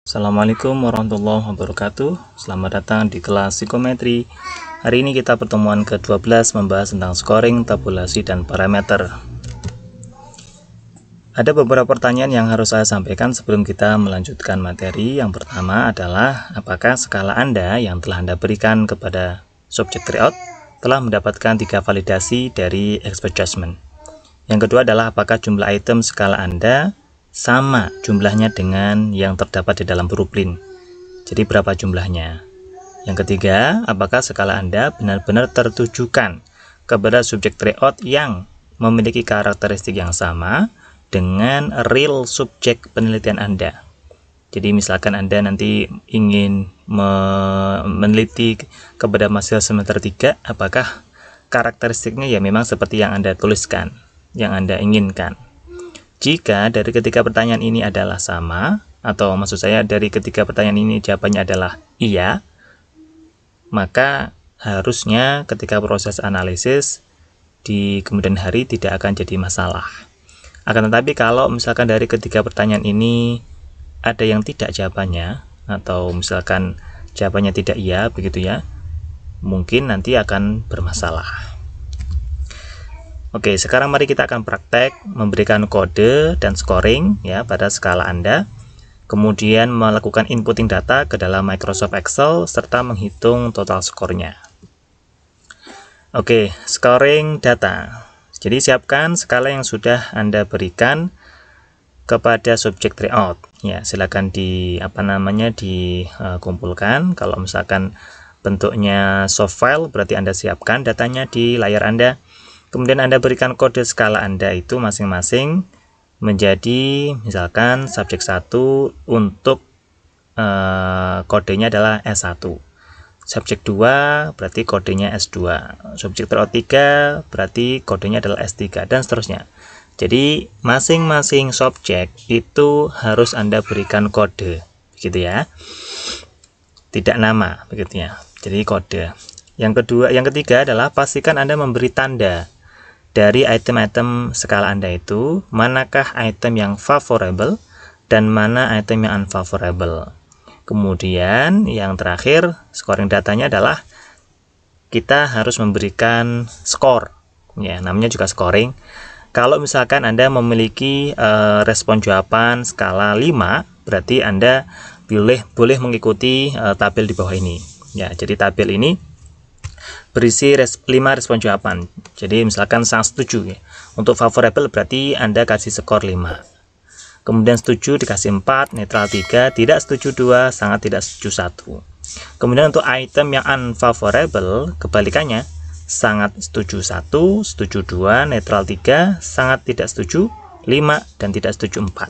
Assalamualaikum warahmatullahi wabarakatuh. Selamat datang di kelas psikometri. Hari ini kita pertemuan ke-12 membahas tentang scoring, tabulasi, dan parameter. Ada beberapa pertanyaan yang harus saya sampaikan sebelum kita melanjutkan materi. Yang pertama adalah, apakah skala Anda yang telah Anda berikan kepada subjek tryout telah mendapatkan 3 validasi dari expert judgment? Yang kedua adalah, apakah jumlah item skala Anda sama jumlahnya dengan yang terdapat di dalam blueprint? Jadi berapa jumlahnya? Yang ketiga, apakah skala Anda benar-benar tertujukan kepada subjek tryout yang memiliki karakteristik yang sama dengan real subjek penelitian Anda? Jadi misalkan Anda nanti ingin meneliti kepada mahasiswa semester 3, apakah karakteristiknya ya memang seperti yang Anda tuliskan, yang Anda inginkan? Jika dari ketiga pertanyaan ini adalah sama, atau maksud saya dari ketiga pertanyaan ini jawabannya adalah iya, maka harusnya ketika proses analisis di kemudian hari tidak akan jadi masalah. Akan tetapi kalau misalkan dari ketiga pertanyaan ini ada yang tidak jawabannya, atau misalkan jawabannya tidak iya begitu ya, mungkin nanti akan bermasalah. Oke, sekarang mari kita akan praktek memberikan kode dan scoring ya pada skala Anda, kemudian melakukan inputting data ke dalam Microsoft Excel serta menghitung total skornya. Oke, scoring data. Jadi siapkan skala yang sudah Anda berikan kepada subjek tryout. Ya, silakan dikumpulkan. Kalau misalkan bentuknya soft file, berarti Anda siapkan datanya di layar Anda. Kemudian Anda berikan kode skala Anda itu masing-masing menjadi misalkan subjek 1 untuk kodenya adalah S1. Subjek 2 berarti kodenya S2. Subjek tryout 3 berarti kodenya adalah S3 dan seterusnya. Jadi masing-masing subjek itu harus Anda berikan kode, begitu ya. Tidak nama, begitu ya. Jadi kode. Yang ketiga adalah pastikan Anda memberi tanda dari item-item skala Anda itu, manakah item yang favorable dan mana item yang unfavorable. Kemudian yang terakhir, scoring datanya adalah kita harus memberikan skor. Ya, namanya juga scoring. Kalau misalkan Anda memiliki respon jawaban skala 5, berarti Anda boleh mengikuti tabel di bawah ini. Ya, jadi tabel ini berisi 5 respon jawaban. Jadi misalkan sangat setuju ya. Untuk favorable berarti Anda kasih skor 5. Kemudian setuju dikasih 4, netral 3, tidak setuju 2, sangat tidak setuju 1. Kemudian untuk item yang unfavorable kebalikannya, sangat setuju 1, setuju 2, netral 3, sangat tidak setuju 5, dan tidak setuju 4.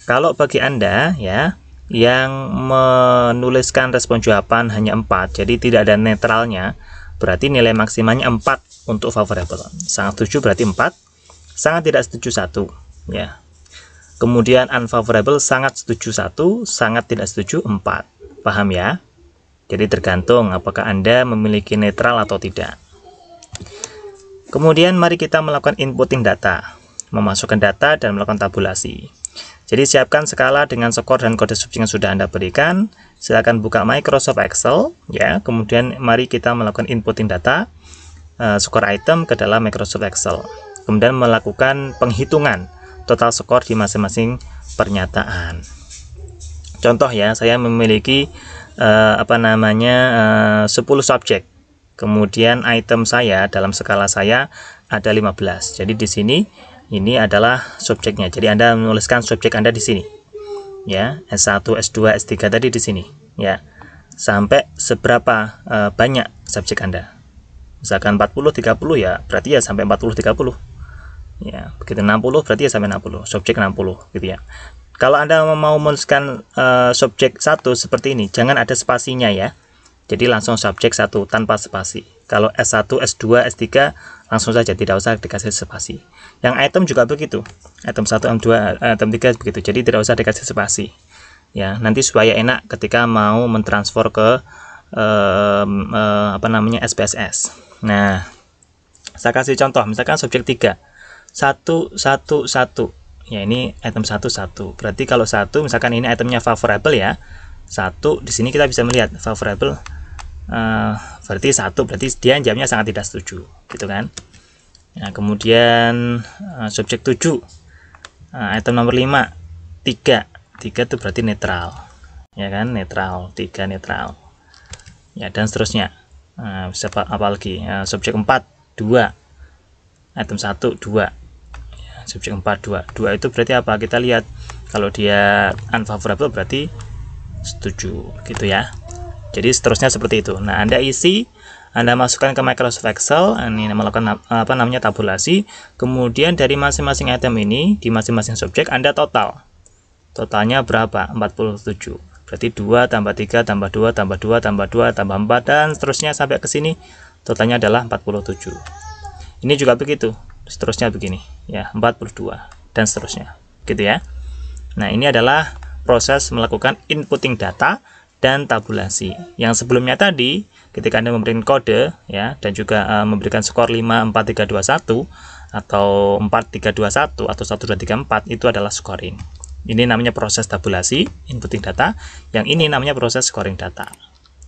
Kalau bagi Anda ya yang menuliskan respon jawaban hanya 4, jadi tidak ada netralnya, berarti nilai maksimalnya 4 untuk favorable. Sangat setuju berarti 4, sangat tidak setuju 1 ya. Kemudian unfavorable sangat setuju 1, sangat tidak setuju 4. Paham ya? Jadi tergantung apakah Anda memiliki netral atau tidak. Kemudian mari kita melakukan inputting data, memasukkan data dan melakukan tabulasi. Jadi siapkan skala dengan skor dan kode subjek yang sudah Anda berikan. Silakan buka Microsoft Excel ya. Kemudian mari kita melakukan inputting data skor item ke dalam Microsoft Excel. Kemudian melakukan penghitungan total skor di masing-masing pernyataan. Contoh ya, saya memiliki 10 subjek. Kemudian item saya dalam skala saya ada 15. Jadi di sini ini adalah subjeknya. Jadi Anda menuliskan subjek Anda di sini. Ya, S1, S2, S3 tadi di sini. Ya. Sampai seberapa banyak subjek Anda? Misalkan 40 30 ya, berarti ya sampai 40 30. Ya, begitu 60 berarti ya sampai 60. Subjek 60 gitu ya. Kalau Anda mau menuliskan subjek 1 seperti ini, jangan ada spasinya ya. Jadi langsung subjek 1 tanpa spasi. Kalau S1, S2, S3 langsung saja, tidak usah dikasih spasi. Yang item juga begitu. Item 1, item 2, item 3 begitu. Jadi tidak usah dikasih spasi. Ya, nanti supaya enak ketika mau mentransfer ke SPSS. Nah, saya kasih contoh, misalkan subjek 3. 1 1 1 Ya, ini item 1 1. Berarti kalau 1 misalkan ini itemnya favorable ya. 1 di sini kita bisa melihat favorable berarti 1, berarti dia jawabnya sangat tidak setuju, gitu kan. Nah, kemudian subjek 7. Item nomor 5 3 itu berarti netral, ya kan, netral, 3 netral ya, dan seterusnya. Bisa apa lagi, subjek 4 2, item 1 2 ya, subjek 4 2 itu berarti apa, kita lihat kalau dia unfavorable berarti setuju, gitu ya. Jadi seterusnya seperti itu. Nah, Anda masukkan ke Microsoft Excel, ini melakukan apa namanya, tabulasi. Kemudian dari masing-masing item ini di masing-masing subjek Anda totalnya berapa, 47. Berarti 2 tambah 3 tambah 2 tambah 2 tambah 2 tambah 4 dan seterusnya sampai ke sini, totalnya adalah 47. Ini juga begitu, seterusnya begini ya, 42 dan seterusnya, gitu ya. Nah, ini adalah proses melakukan inputting data dan tabulasi. Yang sebelumnya tadi ketika Anda memberikan kode ya, dan juga memberikan skor 5 4 3 2 1 atau 4 3 2 1 atau 1 2 3 4, itu adalah scoring. Ini namanya proses tabulasi, inputting data. Yang ini namanya proses scoring data.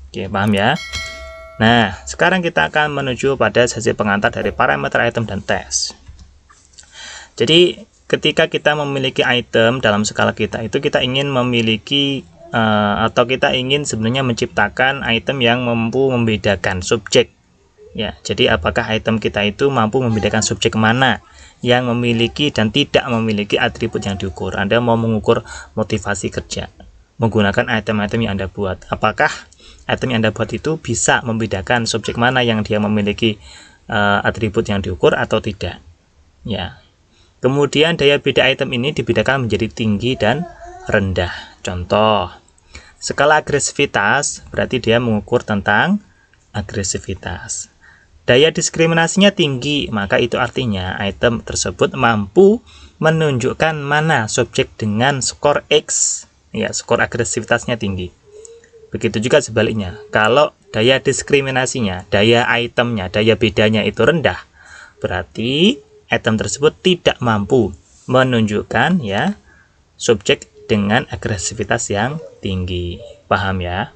Oke, paham ya? Nah, sekarang kita akan menuju pada sesi pengantar dari parameter item dan tes. Jadi, ketika kita memiliki item dalam skala kita, itu kita ingin memiliki atau kita ingin sebenarnya menciptakan item yang mampu membedakan subjek. Ya, jadi apakah item kita itu mampu membedakan subjek mana yang memiliki dan tidak memiliki atribut yang diukur. Anda mau mengukur motivasi kerja menggunakan item-item yang Anda buat. Apakah item yang Anda buat itu bisa membedakan subjek mana yang dia memiliki atribut yang diukur atau tidak? Ya. Kemudian daya beda item ini dibedakan menjadi tinggi dan rendah. Contoh, skala agresivitas berarti dia mengukur tentang agresivitas. Daya diskriminasinya tinggi, maka itu artinya item tersebut mampu menunjukkan mana subjek dengan skor X, ya, skor agresivitasnya tinggi. Begitu juga sebaliknya, kalau daya diskriminasinya, daya itemnya, daya bedanya itu rendah, berarti item tersebut tidak mampu menunjukkan ya subjek dengan agresivitas yang tinggi. Paham ya?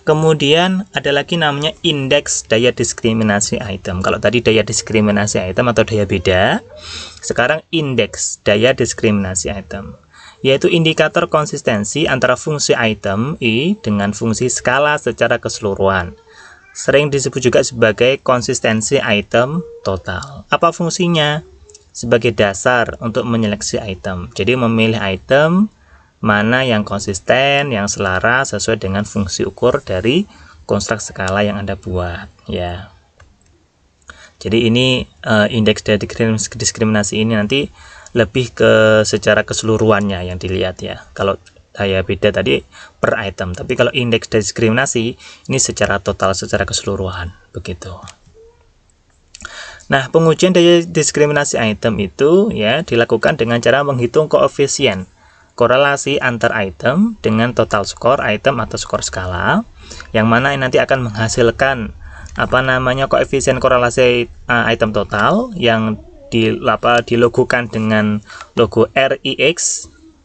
Kemudian ada lagi namanya indeks daya diskriminasi item. Kalau tadi daya diskriminasi item atau daya beda, sekarang indeks daya diskriminasi item, yaitu indikator konsistensi antara fungsi item I dengan fungsi skala secara keseluruhan. Sering disebut juga sebagai konsistensi item total. Apa fungsinya? Sebagai dasar untuk menyeleksi item. Jadi memilih item mana yang konsisten, yang selaras sesuai dengan fungsi ukur dari konstruk skala yang Anda buat ya. Jadi ini indeks daya diskriminasi ini nanti lebih ke secara keseluruhannya yang dilihat ya. Kalau daya beda tadi per item, tapi kalau indeks diskriminasi ini secara total, secara keseluruhan, begitu. Nah, pengujian daya diskriminasi item itu ya dilakukan dengan cara menghitung koefisien korelasi antar item dengan total skor item atau skor skala, yang mana nanti akan menghasilkan apa namanya koefisien korelasi item total yang dilogokan dengan logo RIX.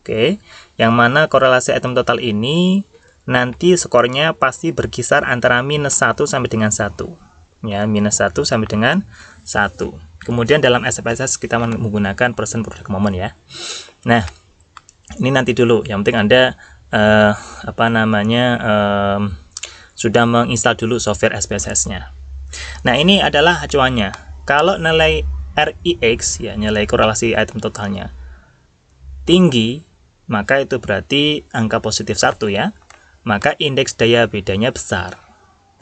Oke, yang mana korelasi item total ini nanti skornya pasti berkisar antara -1 sampai dengan 1 ya, -1 sampai dengan 1. Kemudian dalam SPSS kita menggunakan percent product moment ya. Nah, ini nanti dulu, yang penting Anda sudah menginstal dulu software SPSS-nya. Nah, ini adalah acuannya. Kalau nilai RIX ya, nilai korelasi item totalnya tinggi, maka itu berarti angka positif 1 ya. Maka indeks daya bedanya besar.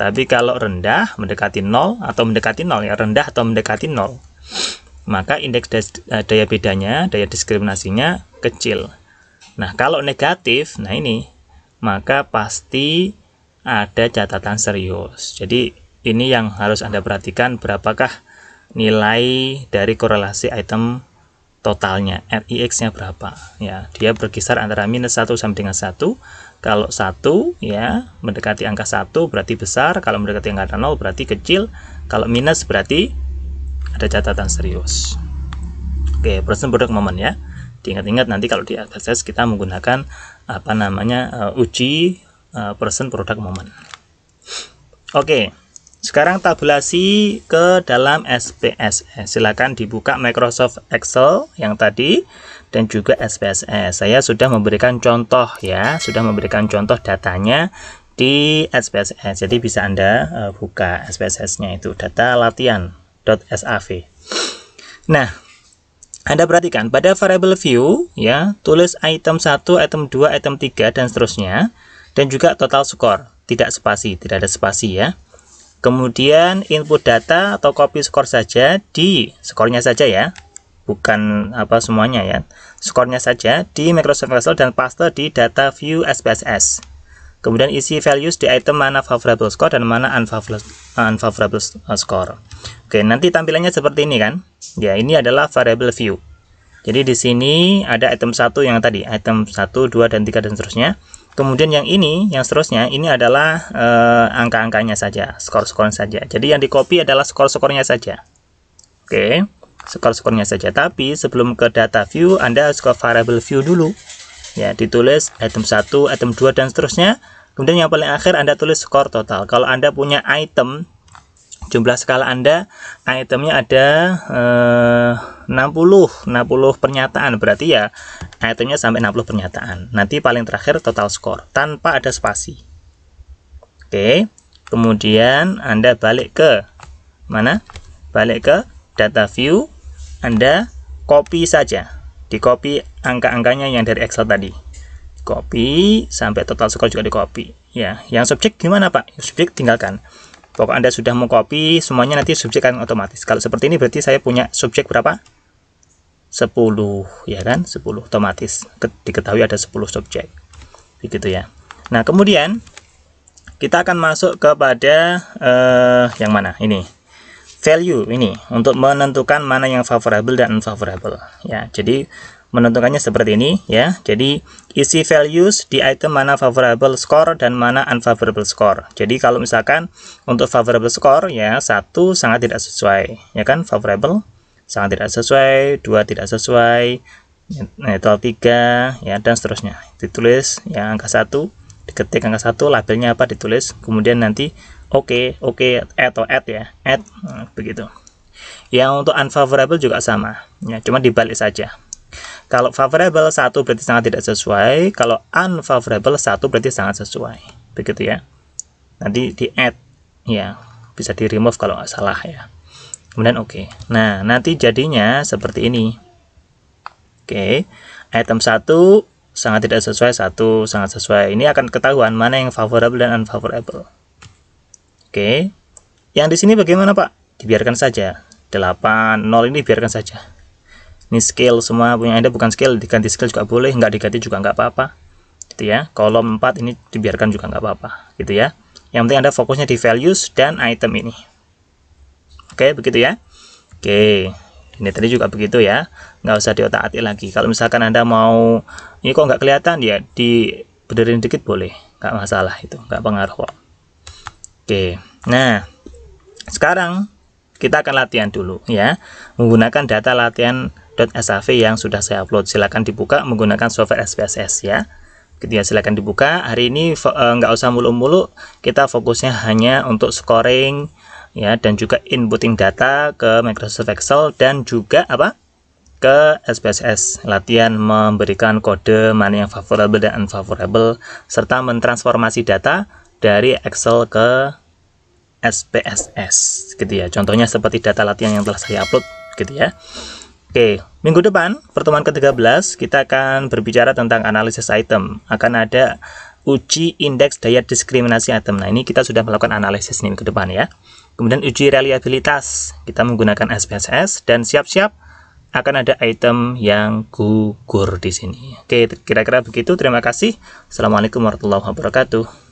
Tapi kalau rendah mendekati 0 atau mendekati 0 ya, rendah atau mendekati 0, maka indeks daya bedanya, daya diskriminasinya kecil. Nah, kalau negatif, nah ini, maka pasti ada catatan serius. Jadi, ini yang harus Anda perhatikan, berapakah nilai dari korelasi item totalnya, RIX-nya berapa. Ya, dia berkisar antara -1 sampai dengan 1. Kalau 1, ya, mendekati angka 1 berarti besar. Kalau mendekati angka 0 berarti kecil. Kalau minus berarti ada catatan serius. Oke, present product moment ya. Diingat-ingat nanti kalau di SPSS kita menggunakan apa namanya uji present product moment. Oke, sekarang tabulasi ke dalam SPSS. Silakan dibuka Microsoft Excel yang tadi dan juga SPSS. Saya sudah memberikan contoh ya, sudah memberikan contoh datanya di SPSS. Jadi bisa Anda buka SPSS-nya itu data latihan.sav. Nah, Anda perhatikan pada variable view ya, tulis item 1, item 2, item 3 dan seterusnya, dan juga total skor, tidak spasi, tidak ada spasi ya. Kemudian input data atau copy skor saja di skornya saja ya, bukan apa semuanya ya, skornya saja di Microsoft Excel dan paste di data view SPSS. Kemudian isi values di item mana favorable score dan mana unfavorable score. Oke, nanti tampilannya seperti ini kan? Ya, ini adalah variable view. Jadi di sini ada item 1 yang tadi, item 1, 2 dan 3 dan seterusnya. Kemudian yang ini, yang seterusnya, ini adalah angka-angkanya saja, skor-skornya saja. Jadi yang di copy adalah skor-skornya saja. Oke, skor-skornya saja. Tapi sebelum ke data view, Anda harus ke variable view dulu. Ya, ditulis item 1, item 2 dan seterusnya. Kemudian yang paling akhir Anda tulis skor total. Kalau Anda punya item, jumlah skala Anda, itemnya ada 60 pernyataan, berarti ya itemnya sampai 60 pernyataan. Nanti paling terakhir total skor tanpa ada spasi. Oke, kemudian Anda balik ke mana? Balik ke data view, Anda copy saja. Di copy angka-angkanya yang dari Excel tadi. Copy sampai total skor juga di copy. Ya, yang subjek gimana Pak? Subjek tinggalkan. Pokok Anda sudah mau copy semuanya, nanti subjek akan otomatis. Kalau seperti ini berarti saya punya subjek berapa? 10 ya kan? 10 otomatis. Diketahui ada 10 subjek. Begitu ya. Nah, kemudian kita akan masuk kepada yang mana? Ini. Value ini untuk menentukan mana yang favorable dan unfavorable ya. Jadi menentukannya seperti ini ya. Jadi isi values di item mana favorable score dan mana unfavorable score. Jadi kalau misalkan untuk favorable score ya 1 sangat tidak sesuai ya kan, favorable sangat tidak sesuai, 2 tidak sesuai, neutral 3 ya dan seterusnya. Ditulis ya angka 1, diketik angka 1, labelnya apa ditulis, kemudian nanti oke, atau add ya, add, begitu. Yang untuk unfavorable juga sama, ya, cuma dibalik saja. Kalau favorable 1 berarti sangat tidak sesuai, kalau unfavorable 1 berarti sangat sesuai, begitu ya. Nanti di add, ya, bisa di remove kalau nggak salah ya. Kemudian oke. Nah, nanti jadinya seperti ini. Oke, item 1 sangat tidak sesuai, 1 sangat sesuai. Ini akan ketahuan mana yang favorable dan unfavorable. Oke, yang di sini bagaimana Pak? Dibiarkan saja. 8, 0 ini biarkan saja. Ini scale semua punya Anda, bukan scale, diganti scale juga boleh, nggak diganti juga nggak apa-apa. Gitu ya. Kolom 4 ini dibiarkan juga nggak apa-apa. Gitu ya. Yang penting Anda fokusnya di values dan item ini. Oke, begitu ya. Oke, ini tadi juga begitu ya. Nggak usah diotak-atik lagi. Kalau misalkan Anda mau, ini kok nggak kelihatan ya, dibenerin dikit boleh. Nggak masalah itu, nggak pengaruh kok. Oke, nah sekarang kita akan latihan dulu ya, menggunakan data latihan.sav yang sudah saya upload. Silakan dibuka menggunakan software SPSS ya. Ketika silakan dibuka. Hari ini nggak usah mulu-mulu, kita fokusnya hanya untuk scoring ya, dan juga inputting data ke Microsoft Excel dan juga apa? Ke SPSS, latihan memberikan kode mana yang favorable dan unfavorable serta mentransformasi data dari Excel ke SPSS gitu ya. Contohnya seperti data latihan yang telah saya upload gitu ya. Oke, minggu depan pertemuan ke-13 kita akan berbicara tentang analisis item. Akan ada uji indeks daya diskriminasi item. Nah, ini kita sudah melakukan analisis nih minggu depan ya. Kemudian uji reliabilitas, kita menggunakan SPSS dan siap-siap akan ada item yang gugur di sini. Oke, kira-kira begitu. Terima kasih. Assalamualaikum warahmatullahi wabarakatuh.